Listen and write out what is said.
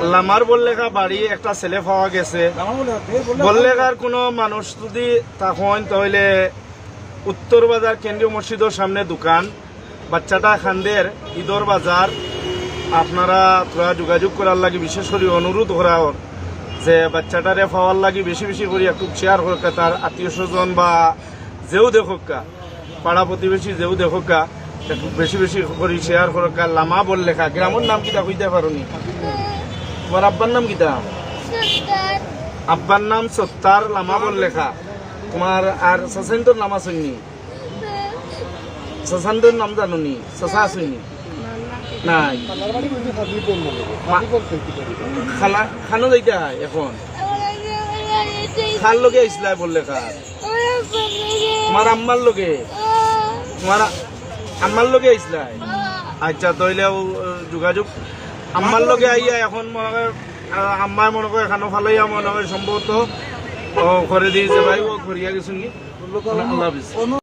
লামার বললেখা বাড়ি একটা ছেলে পাওয়া গেছে। বললেখার কোনো মানুষ যদি তখন তাহলে উত্তর বাজার কেন্দ্রীয় মসজিদের সামনে দোকান, বাচ্চাটা খান্দের ঈদর বাজার। আপনারা তোরা যোগাযোগ করার লাগি বিশেষ করে অনুরোধ করা ওর যে বাচ্চাটারে পাওয়ার লাগি বেশি বেশি করে একটু শেয়ার হোক, তার আত্মীয় স্বজন বা যেও দেখোকা, পাড়া প্রতিবেশী যেও দেখোকা একটু বেশি বেশি করে শেয়ার হোক। লামা বললেখা গ্রামের নাম কিতা কইতে পারোনি? তোমার আব্বার নাম কিতা? আব্বার নাম সত্তার, লামা বললেখা। তোমার আর শশান্তর নাম আসেনি? শশান্তর নাম জানুনি? শশা আসেনি? নাই। খালা খানো যাইতে হয় এখন? খার লগে আইসলাই বললেখা? তোমার আম্মার লগে? তোমার আম্মার লগে আইসলাই? আচ্ছা, তাইলেও যোগাযোগ আম্মার লগে আইয়া এখন মনে হয় আম্মায় মনে করে এখানে ফালাইয়া মনে হয় সম্ভবত করে দিয়েছে। ভাই ও করিয়া গেছেন কি? আল্লাহ হাফিজ।